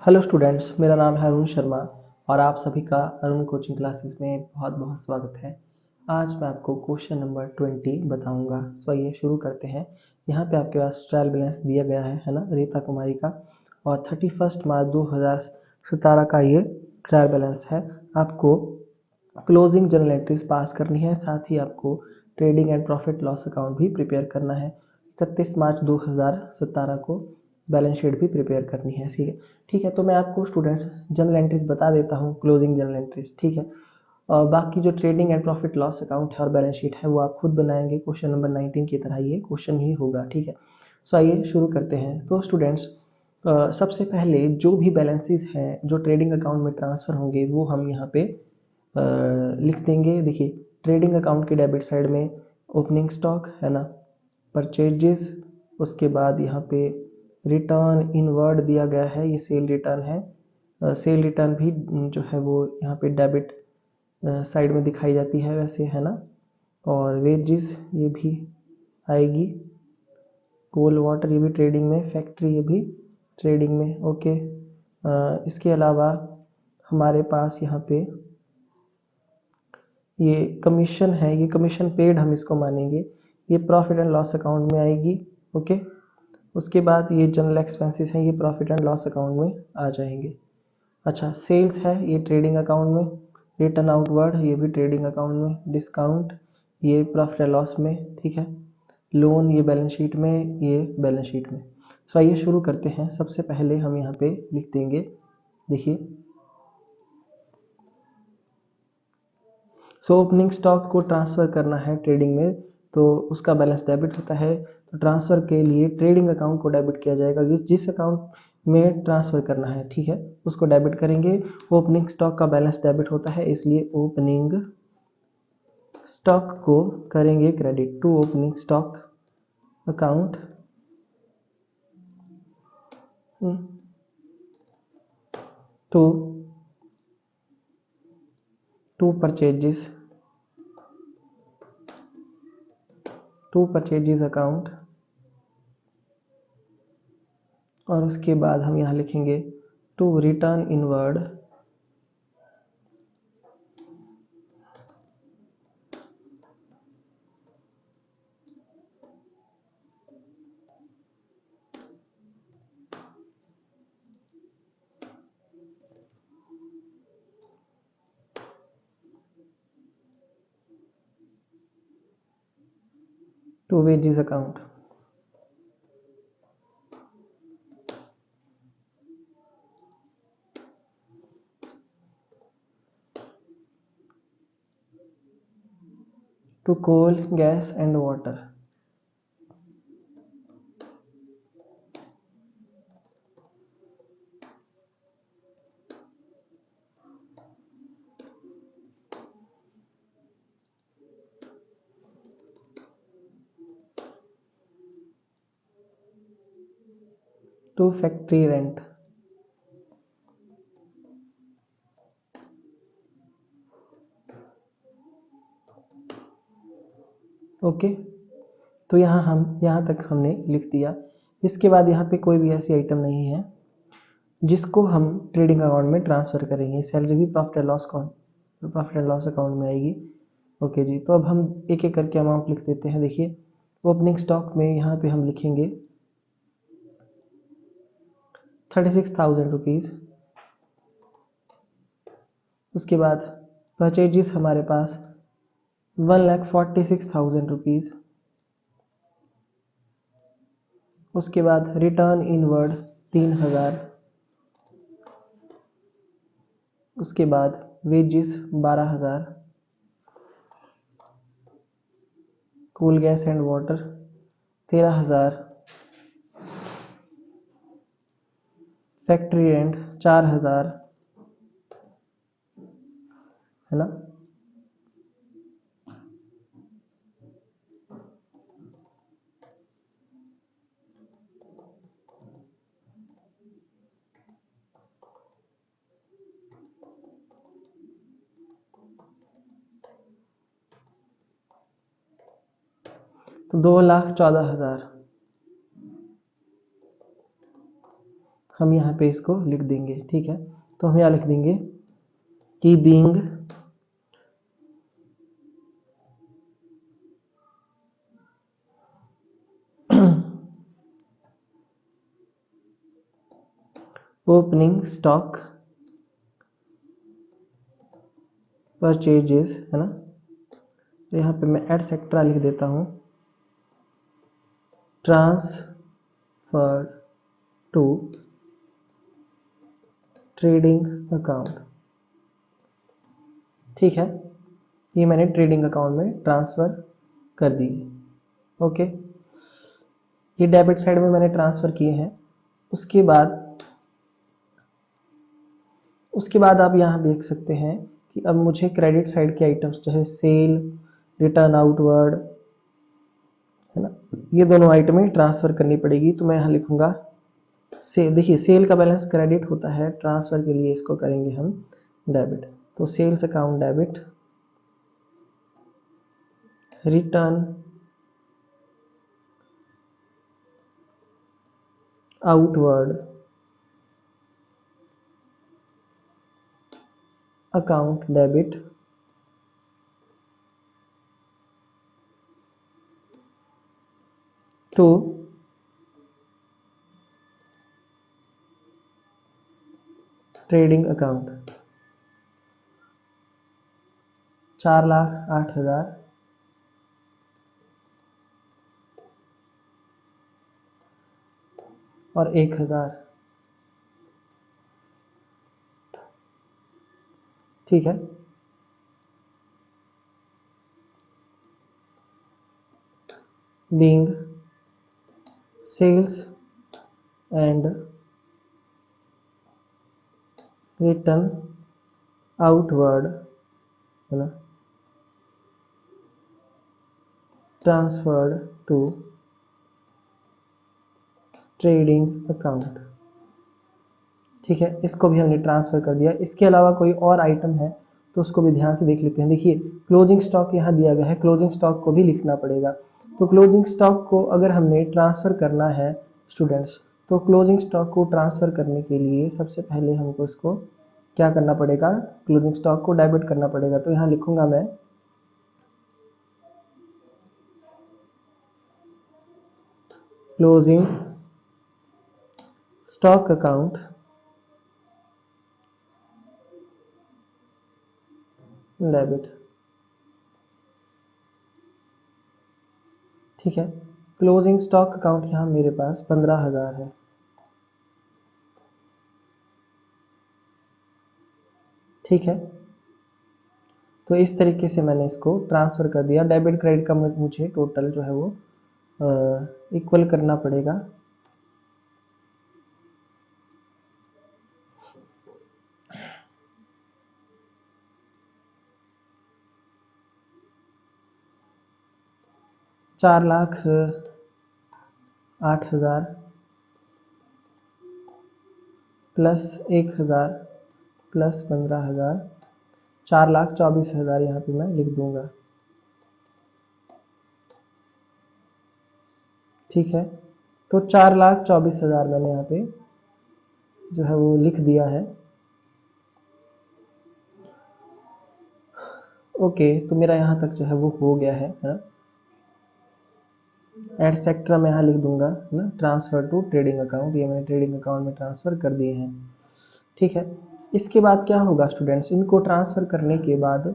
Hello students, मेरा नाम है अरुण शर्मा और आप सभी का अरुण कोचिंग क्लासेस में बहुत बहुत स्वागत है। आज मैं आपको क्वेश्चन नंबर 20 बताऊंगा। तो आइए शुरू करते हैं। यहाँ पे आपके पास ट्रायल बैलेंस दिया गया है ना, रीता कुमारी का, और 31 मार्च 2017 का ये ट्रायल बैलेंस है। आपको क्लोजिंग जर्नल एंट्रीज पास करनी है, साथ ही आपको trading and profit loss account भी प्रिपेयर करना है। 31 मार्च 2017 को बैलेंस शीट भी प्रिपेयर करनी है। ठीक है, तो मैं आपको स्टूडेंट्स जर्नल एंट्रीज बता देता हूँ, क्लोजिंग जर्नल एंट्रीज। ठीक है, और बाकी जो trading and profit loss account है और बैलेंस शीट है वो आप खुद बनाएंगे। क्वेश्चन नंबर 19 की तरह ये क्वेश्चन ही होगा। ठीक है, सो आइए शुरू करते हैं। तो स्टूडेंट्स, सबसे पहले जो भी बैलेंसेस हैं जो ट्रेडिंग अकाउंट में ट्रांसफ़र होंगे वो हम यहाँ पे लिख देंगे। देखिए, ट्रेडिंग अकाउंट के डेबिट साइड में ओपनिंग स्टॉक है ना, परचेजेस, उसके बाद यहाँ पे रिटर्न इनवर्ड दिया गया है, ये सेल रिटर्न है। सेल रिटर्न भी जो है वो यहाँ पे डेबिट साइड में दिखाई जाती है वैसे, है ना। और वेजेस ये भी आएगी, कोल वाटर ये भी ट्रेडिंग में, फैक्ट्री ये भी ट्रेडिंग में। ओके, इसके अलावा हमारे पास यहाँ पे ये कमीशन है, ये कमीशन पेड हम इसको मानेंगे, ये प्रॉफिट एंड लॉस अकाउंट में आएगी। ओके, उसके बाद ये जनरल एक्सपेंसेस हैं, ये प्रॉफिट एंड लॉस अकाउंट में आ जाएंगे। अच्छा, सेल्स है ये ट्रेडिंग अकाउंट में, रिटर्न आउटवर्ड ये भी ट्रेडिंग अकाउंट में, डिस्काउंट ये प्रॉफिट एंड लॉस में। ठीक है, लोन ये बैलेंस शीट में, ये बैलेंस शीट में। सो आइए शुरू करते हैं। सबसे पहले हम यहाँ पे लिख देंगे, देखिए, सो ओपनिंग स्टॉक को ट्रांसफ़र करना है ट्रेडिंग में, तो उसका बैलेंस डेबिट होता है। तो ट्रांसफ़र के लिए ट्रेडिंग अकाउंट को डेबिट किया जाएगा, जिस अकाउंट में ट्रांसफ़र करना है, ठीक है, उसको डेबिट करेंगे। ओपनिंग स्टॉक का बैलेंस डेबिट होता है, इसलिए ओपनिंग स्टॉक को करेंगे credit to opening stock account. To to purchases account, और उसके बाद हम यहाँ लिखेंगे to return inward to wages account. To coal gas and water. To factory rent. Okay, तो यहाँ तक हमने लिख दिया। इसके बाद यहाँ पे कोई भी ऐसी आइटम नहीं है जिसको हम ट्रेडिंग अकाउंट में ट्रांसफ़र करेंगे। सैलरी भी प्रॉफिट एंड लॉस अकाउंट में आएगी। ओके जी, तो अब हम एक एक करके अमाउंट लिख देते हैं। देखिए, ओपनिंग स्टॉक में यहाँ पे हम लिखेंगे 36,000 रुपीज़। उसके बाद परचेजेस हमारे पास 1,46,000 रुपीज़। उसके बाद रिटर्न इनवर्ड 3,000। उसके बाद wages 12,000। Cool gas and water 13,000। Factory rent 4,000, है ना। तो 2,14,000, हम यहाँ पे इसको लिख देंगे। ठीक है, तो हम यहाँ लिख देंगे कि बीइंग ओपनिंग स्टॉक परचेजेस, है ना। तो यहाँ पे मैं एटसेट्रा लिख देता हूँ, ट्रांसफर टू ट्रेडिंग अकाउंट। ठीक है, ये मैंने ट्रेडिंग अकाउंट में ट्रांसफ़र कर दी। ओके, ये डेबिट साइड में मैंने ट्रांसफ़र किए हैं। उसके बाद आप यहाँ देख सकते हैं कि अब मुझे क्रेडिट साइड के आइटम्स जो है सेल, रिटर्न आउटवर्ड, है ना, ये दोनों आइटमें ट्रांसफ़र करनी पड़ेगी। तो मैं यहाँ लिखूँगा से, देखिए सेल का बैलेंस क्रेडिट होता है, ट्रांसफ़र के लिए इसको करेंगे हम डेबिट। तो sales account debit, return outward account debit, to trading account. 4,08,000 और 1,000। ठीक है, being sales and return outward, है ना, ट्रांसफर्ड टू ट्रेडिंग अकाउंट। ठीक है, इसको भी हमने ट्रांसफ़र कर दिया। इसके अलावा कोई और आइटम है तो उसको भी ध्यान से देख लेते हैं। देखिए क्लोजिंग स्टॉक यहाँ दिया गया है, क्लोजिंग स्टॉक को भी लिखना पड़ेगा। तो क्लोजिंग स्टॉक को अगर हमने ट्रांसफ़र करना है स्टूडेंट्स, तो क्लोजिंग स्टॉक को ट्रांसफ़र करने के लिए सबसे पहले हमको इसको क्या करना पड़ेगा, क्लोजिंग स्टॉक को डेबिट करना पड़ेगा। तो यहाँ लिखूंगा मैं क्लोजिंग स्टॉक अकाउंट डेबिट। ठीक है, क्लोजिंग स्टॉक अकाउंट यहाँ मेरे पास 15,000 है। ठीक है, तो इस तरीके से मैंने इसको ट्रांसफ़र कर दिया। डेबिट क्रेडिट का मुझे टोटल जो है वो इक्वल करना पड़ेगा। $4,08,000 प्लस 1,000 प्लस 15,000, 4,24,000 यहाँ पे मैं लिख दूंगा। ठीक है, तो 4,24,000 मैंने यहाँ पे जो है वो लिख दिया है। ओके, तो मेरा यहाँ तक जो है वो हो गया है ना। एटसेट्रा मैं यहाँ लिख दूंगा ना, ट्रांसफ़र टू ट्रेडिंग अकाउंट, ये मैंने ट्रेडिंग अकाउंट में ट्रांसफ़र कर दिए हैं। ठीक है, इसके बाद क्या होगा स्टूडेंट्स, इनको ट्रांसफ़र करने के बाद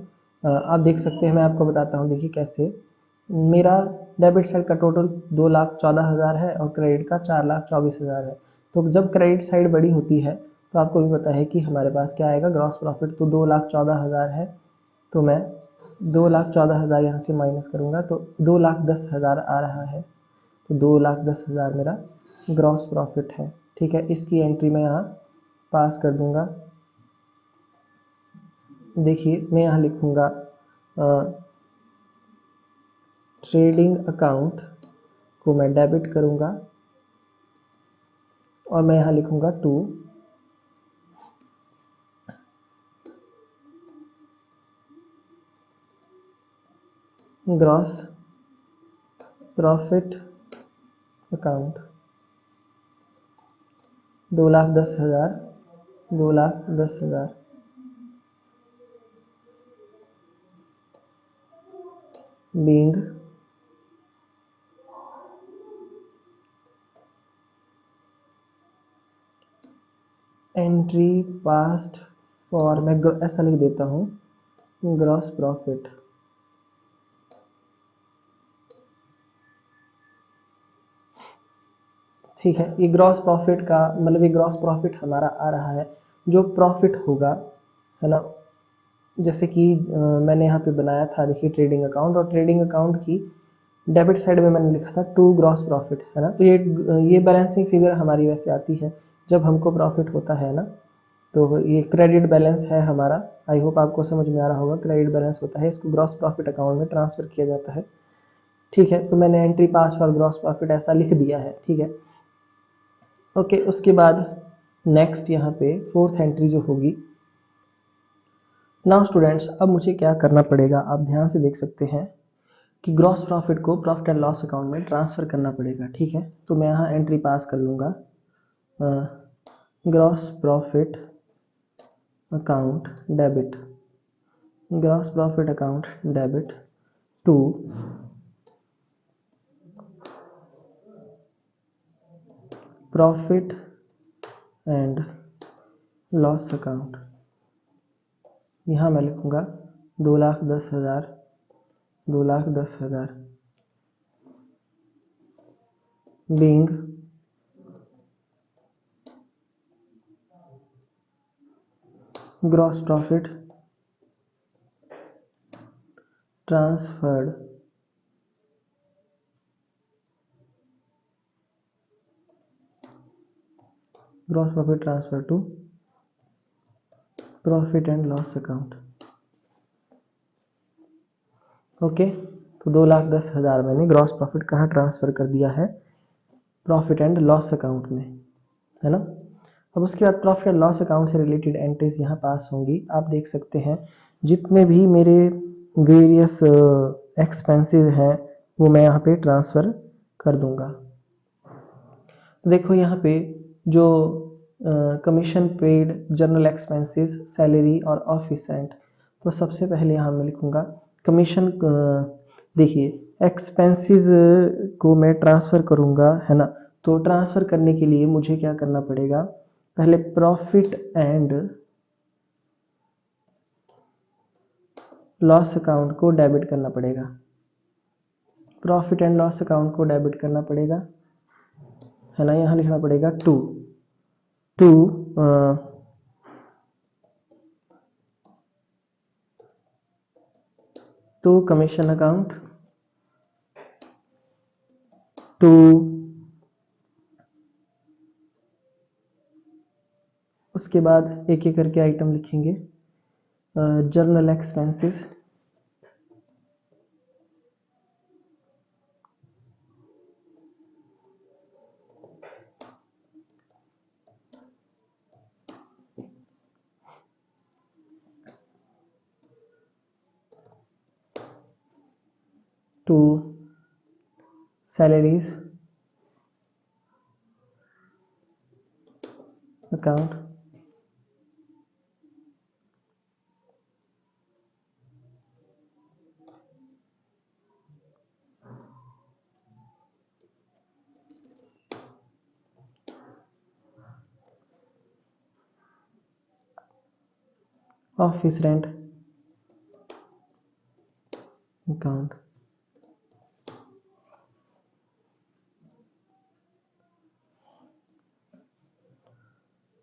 आप देख सकते हैं, मैं आपको बताता हूँ। देखिए कैसे, मेरा डेबिट साइड का टोटल 2,14,000 है और क्रेडिट का 4,24,000 है। तो जब क्रेडिट साइड बड़ी होती है तो आपको भी पता है कि हमारे पास क्या आएगा, ग्रॉस प्रॉफिट। तो 2,14,000 है, तो मैं 2,14,000 यहाँ से माइनस करूँगा तो 2,10,000 आ रहा है। तो 2,10,000 मेरा ग्रॉस प्रॉफिट है। ठीक है, इसकी एंट्री मैं यहाँ पास कर दूंगा। देखिए मैं यहाँ लिखूँगा ट्रेडिंग अकाउंट को मैं डेबिट करूँगा और मैं यहाँ लिखूँगा to gross profit account. 2,10,000, 2,10,000। being entry passed for, मैं ऐसा लिख देता हूँ, ग्रॉस प्रॉफिट। ठीक है, ये ग्रॉस प्रॉफिट का मतलब ये ग्रॉस प्रॉफिट हमारा आ रहा है जो प्रॉफिट होगा, है ना। जैसे कि मैंने यहाँ पे बनाया था, देखिए ट्रेडिंग अकाउंट, और ट्रेडिंग अकाउंट की डेबिट साइड में मैंने लिखा था टू ग्रॉस प्रॉफिट, है ना। तो ये बैलेंसिंग फिगर हमारी वैसे आती है जब हमको प्रॉफिट होता है ना। तो ये क्रेडिट बैलेंस है हमारा, आई होप आपको समझ में आ रहा होगा। क्रेडिट बैलेंस होता है, इसको ग्रॉस प्रॉफिट अकाउंट में ट्रांसफर किया जाता है। ठीक है, तो मैंने entry pass for gross profit ऐसा लिख दिया है। ठीक है, ओके। उसके बाद नेक्स्ट यहाँ पे फोर्थ एंट्री जो होगी, नाउ स्टूडेंट्स, अब मुझे क्या करना पड़ेगा, आप ध्यान से देख सकते हैं कि ग्रॉस प्रॉफिट को प्रॉफिट एंड लॉस अकाउंट में ट्रांसफर करना पड़ेगा। ठीक है, तो मैं यहाँ एंट्री पास कर लूँगा, gross profit account debit, gross profit account debit to profit and loss account. यहाँ मैं लिखूँगा 2,10,000, 2,10,000 being gross profit transferred to profit and loss account. Okay, तो 2,10,000 मैंने ग्रॉस प्रॉफिट कहाँ ट्रांसफर कर दिया है, प्रॉफिट एंड लॉस अकाउंट में, है ना। अब उसके बाद प्रॉफिट एंड लॉस अकाउंट से रिलेटेड एंट्रीज यहाँ पास होंगी। आप देख सकते हैं जितने भी मेरे वेरियस एक्सपेंसेस हैं वो मैं यहाँ पे ट्रांसफ़र कर दूंगा। तो देखो यहाँ पे जो commission paid, general expenses, salary और ऑफिस रेंट, तो सबसे पहले यहाँ मैं लिखूँगा कमीशन। देखिए एक्सपेंसेस को मैं ट्रांसफ़र करूँगा, है ना। तो ट्रांसफ़र करने के लिए मुझे क्या करना पड़ेगा, पहले प्रॉफिट एंड लॉस अकाउंट को डेबिट करना पड़ेगा, प्रॉफिट एंड लॉस अकाउंट को डेबिट करना पड़ेगा, है ना। यहाँ लिखना पड़ेगा टू कमीशन अकाउंट, टू उसके बाद एक एक करके आइटम लिखेंगे, general expenses, to salaries account, office rent account,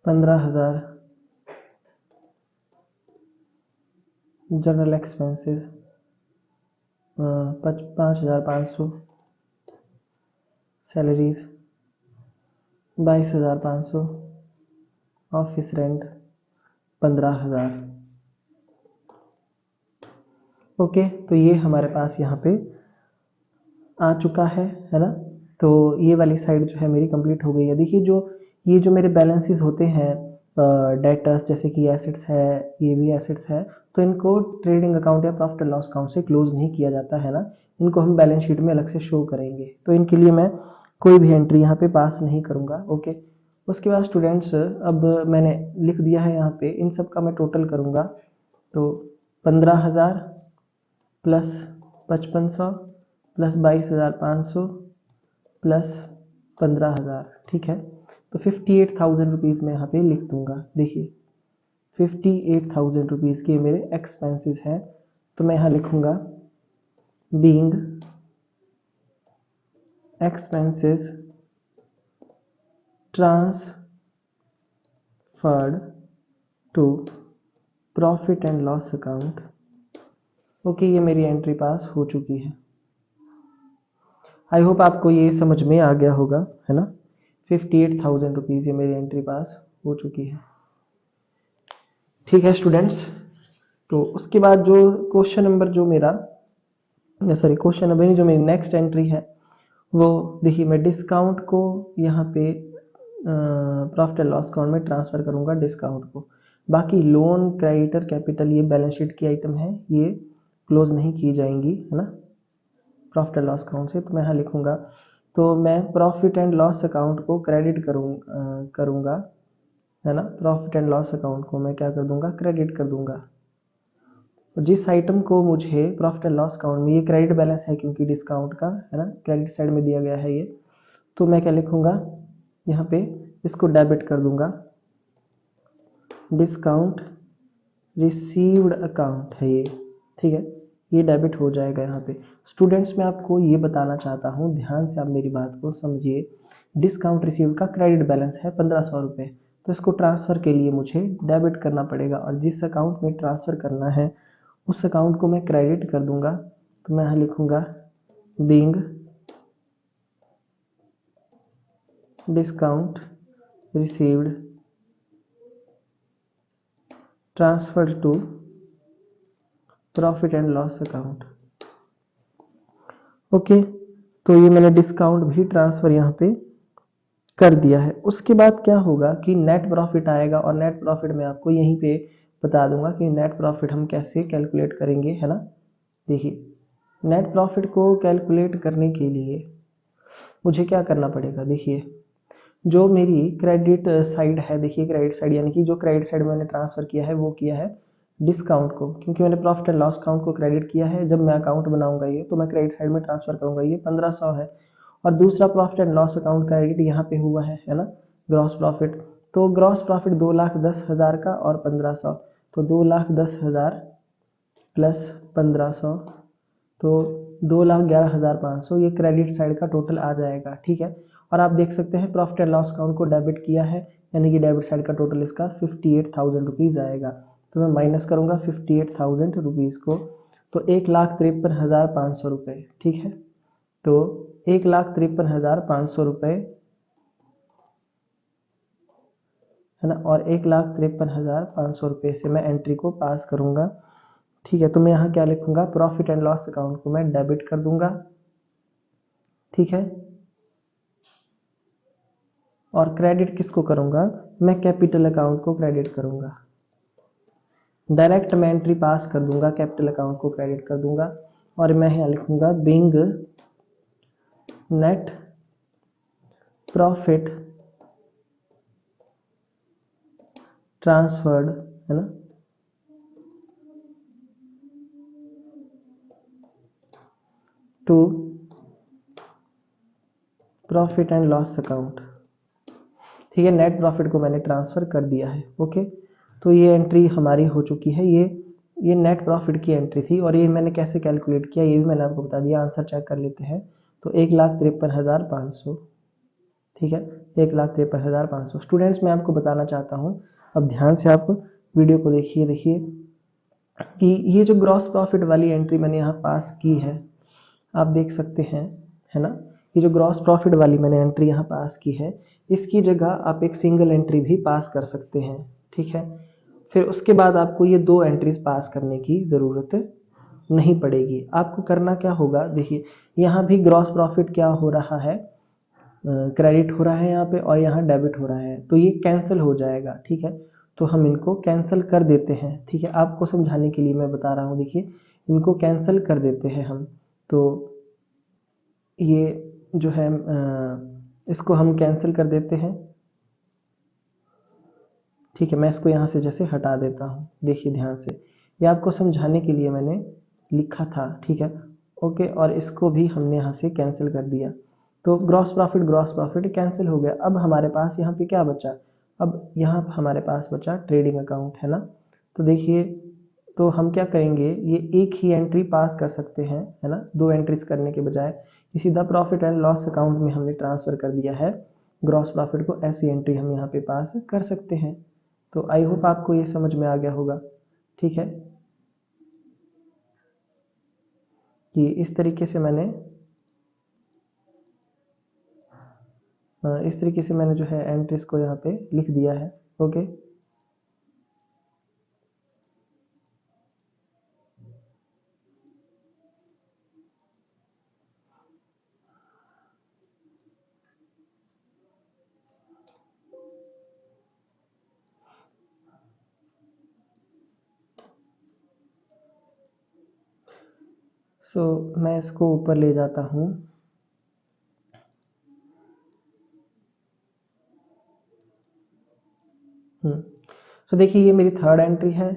$15,000 general expenses, 5,500 salaries, 22,500 office rent 15,000। Okay, तो ये हमारे पास यहाँ पे आ चुका है ना। तो ये वाली साइड जो है मेरी कंप्लीट हो गई है। देखिए ये जो मेरे बैलेंसेस होते हैं, डेटर्स जैसे कि एसेट्स है, ये भी एसेट्स है, तो इनको ट्रेडिंग अकाउंट या प्रॉफिट एंड लॉस अकाउंट से क्लोज नहीं किया जाता है ना। इनको हम बैलेंस शीट में अलग से शो करेंगे, तो इनके लिए मैं कोई भी एंट्री यहाँ पे पास नहीं करूँगा। ओके, उसके बाद स्टूडेंट्स अब मैंने लिख दिया है यहाँ पे, इन सब का मैं टोटल करूँगा तो 15,000 प्लस 5500 प्लस 22,500 प्लस 15,000, ठीक है। तो 58,000 रुपीज़ मैं यहाँ पे लिख दूंगा। देखिए 58,000 रुपीज़ के मेरे एक्सपेंसेस हैं, तो मैं यहाँ लिखूंगा being expenses transferred to profit and loss account. Okay, ये मेरी एंट्री पास हो चुकी है। आई होप आपको ये समझ में आ गया होगा, है ना। 58,000 रुपीज़ ये मेरी एंट्री पास हो चुकी है, ठीक है स्टूडेंट्स। तो उसके बाद जो क्वेश्चन नंबर जो मेरा क्वेश्चन नंबर नहीं, जो मेरी नेक्स्ट एंट्री है वो देखिए, मैं डिस्काउंट को यहाँ पे प्रॉफिट एंड लॉस अकाउंट में ट्रांसफ़र करूँगा डिस्काउंट को। बाकी लोन, क्रेडिटर, कैपिटल ये बैलेंस शीट की आइटम है, ये क्लोज नहीं की जाएंगी, है ना, प्रॉफिट एंड लॉस अकाउंट से। तो मैं यहाँ लिखूँगा, तो मैं प्रॉफिट एंड लॉस अकाउंट को क्रेडिट करूँगा, है ना। प्रॉफिट एंड लॉस अकाउंट को मैं क्या कर दूंगा, क्रेडिट कर दूंगा। तो जिस आइटम को मुझे प्रॉफिट एंड लॉस अकाउंट में, ये क्रेडिट बैलेंस है क्योंकि डिस्काउंट का, है ना, क्रेडिट साइड में दिया गया है ये, तो मैं क्या लिखूंगा यहाँ पे, इसको डेबिट कर दूंगा। डिस्काउंट रिसीव्ड अकाउंट है ये, ठीक है, ये डेबिट हो जाएगा यहाँ पे। स्टूडेंट्स मैं आपको ये बताना चाहता हूँ, ध्यान से आप मेरी बात को समझिए। डिस्काउंट रिसीव्ड का क्रेडिट बैलेंस है 1500 रुपये, तो इसको ट्रांसफ़र के लिए मुझे डेबिट करना पड़ेगा, और जिस अकाउंट में ट्रांसफ़र करना है उस अकाउंट को मैं क्रेडिट कर दूंगा। तो मैं यहाँ लिखूंगा being discount received transferred to profit and loss account. Okay, तो ये मैंने डिस्काउंट भी ट्रांसफर यहाँ पे कर दिया है। उसके बाद क्या होगा कि नेट प्रॉफिट आएगा, और नेट प्रॉफिट मैं आपको यहीं पे बता दूंगा कि नेट प्रॉफिट हम कैसे कैलकुलेट करेंगे, है ना। देखिए, नेट प्रॉफिट को कैलकुलेट करने के लिए मुझे क्या करना पड़ेगा, देखिए जो मेरी क्रेडिट साइड है, देखिए क्रेडिट साइड यानी कि जो क्रेडिट साइड मैंने ट्रांसफ़र किया है वो किया है डिस्काउंट को, क्योंकि मैंने प्रॉफिट एंड लॉस अकाउंट को क्रेडिट किया है। जब मैं अकाउंट बनाऊंगा ये, तो मैं क्रेडिट साइड में ट्रांसफ़र करूंगा, ये 1500 है। और दूसरा profit and loss account credit यहाँ पे हुआ है ना, ग्रॉस प्रॉफिट। तो ग्रॉस प्रॉफिट 2,10,000 का और 1500, तो 2,10,000 प्लस 1500, तो 2,11,500 ये क्रेडिट साइड का टोटल आ जाएगा, ठीक है। और आप देख सकते हैं प्रॉफिट एंड लॉस अकाउंट को डेबिट किया है, यानी कि डेबिट साइड का टोटल इसका 58,000 रुपीज़ आएगा। तो मैं माइनस करूंगा 58,000 रुपीज़ को, तो 1,53,500 रुपये, ठीक है। तो 1,53,500 रुपये, है ना, और 1,53,500 रुपये से मैं एंट्री को पास करूंगा, ठीक है। तो मैं यहाँ क्या लिखूंगा, प्रॉफिट एंड लॉस अकाउंट को मैं डेबिट कर दूंगा, ठीक है। और क्रेडिट किसको करूंगा, मैं कैपिटल अकाउंट को क्रेडिट करूंगा। डायरेक्ट मैं एंट्री पास कर दूंगा, कैपिटल अकाउंट को क्रेडिट कर दूंगा। और मैं यहाँ लिखूंगा बीइंग नेट प्रॉफिट ट्रांसफर्ड, है ना, to profit and loss account, ठीक है। नेट प्रॉफिट को मैंने ट्रांसफ़र कर दिया है, ओके। तो ये एंट्री हमारी हो चुकी है, ये नेट प्रॉफिट की एंट्री थी। और ये मैंने कैसे कैलकुलेट किया ये भी मैंने आपको बता दिया। आंसर चेक कर लेते हैं। तो 1,53,500, ठीक है, 1,53,500। स्टूडेंट्स मैं आपको बताना चाहता हूँ, अब ध्यान से आप वीडियो को देखिए कि ये जो ग्रॉस प्रॉफिट वाली एंट्री मैंने यहाँ पास की है, आप देख सकते हैं, है ना। ये जो ग्रॉस प्रॉफिट वाली मैंने एंट्री यहाँ पास की है, इसकी जगह आप एक सिंगल एंट्री भी पास कर सकते हैं, ठीक है। फिर उसके बाद आपको ये 2 एंट्रीज पास करने की ज़रूरत नहीं पड़ेगी। आपको करना क्या होगा, देखिए यहाँ भी ग्रॉस प्रॉफिट क्या हो रहा है, क्रेडिट हो रहा है यहाँ पे, और यहाँ डेबिट हो रहा है, तो ये कैंसिल हो जाएगा, ठीक है। तो हम इनको कैंसिल कर देते हैं, ठीक है। आपको समझाने के लिए मैं बता रहा हूँ, देखिए इनको कैंसिल कर देते हैं हम। तो ये जो है इसको हम कैंसिल कर देते हैं, ठीक है, मैं इसको यहाँ से जैसे हटा देता हूँ, देखिए ध्यान से, ये आपको समझाने के लिए मैंने लिखा था, ठीक है। ओके, और इसको भी हमने यहाँ से कैंसिल कर दिया, तो ग्रॉस प्रॉफिट कैंसिल हो गया। अब हमारे पास यहाँ पे क्या बचा, अब यहाँ हमारे पास बचा ट्रेडिंग अकाउंट, है ना। तो देखिए, तो हम क्या करेंगे, ये एक ही एंट्री पास कर सकते हैं, है ना, दो एंट्रीज करने के बजाय ये सीधा प्रॉफिट एंड लॉस अकाउंट में हमने ट्रांसफर कर दिया है। ग्रॉस प्रॉफिट को ऐसी एंट्री हम यहाँ पे पास कर सकते हैं। तो आई होप आपको ये समझ में आ गया होगा, ठीक है, कि इस तरीके से मैंने जो है एंट्रीज को यहाँ पे लिख दिया है। ओके, सो मैं इसको ऊपर ले जाता हूँ। सो देखिए, ये मेरी थर्ड एंट्री है,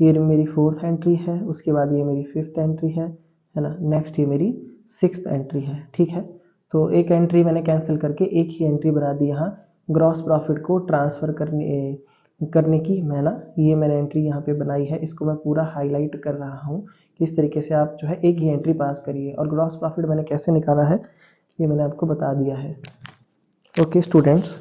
ये मेरी फोर्थ एंट्री है, उसके बाद ये मेरी फिफ्थ एंट्री है ना। नेक्स्ट ये मेरी सिक्स्थ एंट्री है, ठीक है। तो एक एंट्री मैंने कैंसिल करके एक ही एंट्री बना दी यहाँ ग्रॉस प्रॉफिट को ट्रांसफ़र करने की, मैं ना ये मैंने एंट्री यहाँ पे बनाई है, इसको मैं पूरा हाईलाइट कर रहा हूँ कि इस तरीके से आप जो है एक ही एंट्री पास करिए। और ग्रॉस प्रॉफिट मैंने कैसे निकाला है ये मैंने आपको बता दिया है। Okay students,